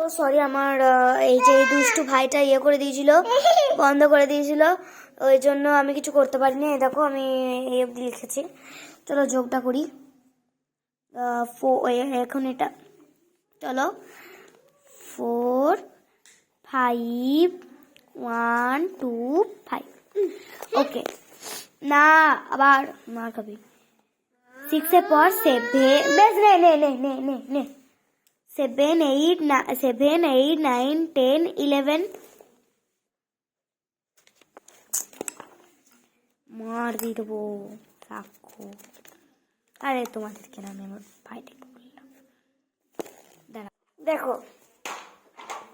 তো সরি, আমার এই যে দুষ্টু ভাইটা করে দিয়েছিল, বন্ধ করে দিয়েছিল, ওই জন্য আমি কিছু করতে পারিনি। দেখো আমি এই অবধি লিখেছি। চলো যোগটা করি। এখন এটা চলো 4 5 1 2 5। ওকে, না আবার মার খাবি। 6 এর পর 7। বেশ, নে নে নে নে নে নে 7 8 9 10 11। মার দিয়ে দেবো রাখো। আরে তোমাদেরকে না, আমি আমার ভাইটাকে বললাম। দাঁড়া, দেখো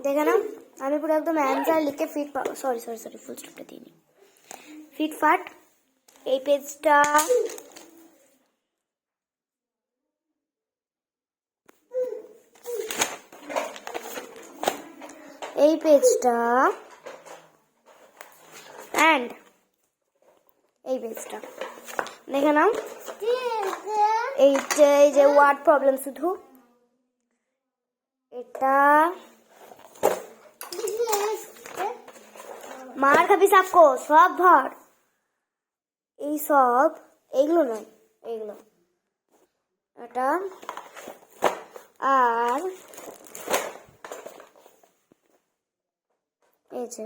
দেখে নাও, আমি পুরো একদম অ্যান্সার লিখে সরি সরি সরি, ফুল স্টপটা দিইনি। ফিটফাট এই পেজটা অ্যান্ড এই পেজটা দেখে নাও। এই যে ওয়ার্ড প্রবলেম, শুধু এটা মার খাবি সাক্ষ্য সব ধর, এই সব এইগুলো নয়, এইগুলো এটা আর এই যে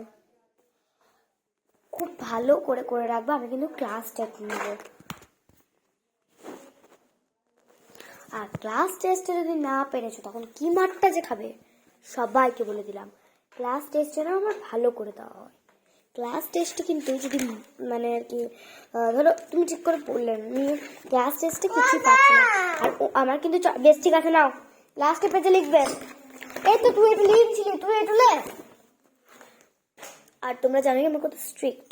খুব ভালো করে করে রাখবো। আমি কিন্তু ক্লাস টেস্ট নেব, আর ক্লাস টেস্টে যদি না পেরেছো তখন কি মারটা যে খাবে সবাইকে বলে দিলাম। ক্লাস টেস্টে না আমার ভালো করে দেওয়া হয়। ক্লাস টেস্টে কিন্তু যদি মানে আর কি ধরো তুমি ঠিক করে পড়লে, ক্লাস টেস্টে কিছুই পাচ্ছি না। আর আমার কিন্তু বেশ ঠিক আছে, নাও লাস্টে পেজে লিখবে। এই তো তুই এটা লিখছিলি, তুই এটা লে। আর তোমরা জানো আমার কত স্ট্রিক্ট,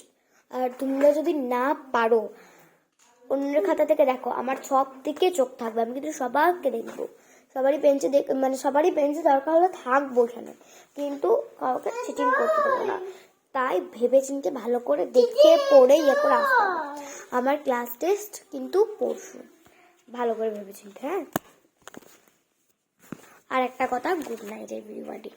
আর তোমরা যদি না পারো অন্যের খাতা থেকে দেখো, আমার সব দিকে চোখ থাকবে, আমি কিন্তু সবাইকে দেখবো, সবারই বেঞ্চে মানে সবারই বেঞ্চে দরকার হলে থাকবো এখানে, কিন্তু কাউকে চিটিং করতে দেবো না। তাই ভেবে চিনতে ভালো করে দেখে পড়ে করে আসতে হবে। আমার ক্লাস টেস্ট কিন্তু পরশু, ভালো করে ভেবে চিনতে। হ্যাঁ, আর একটা কথা, গুড নাইট এভরিবডি।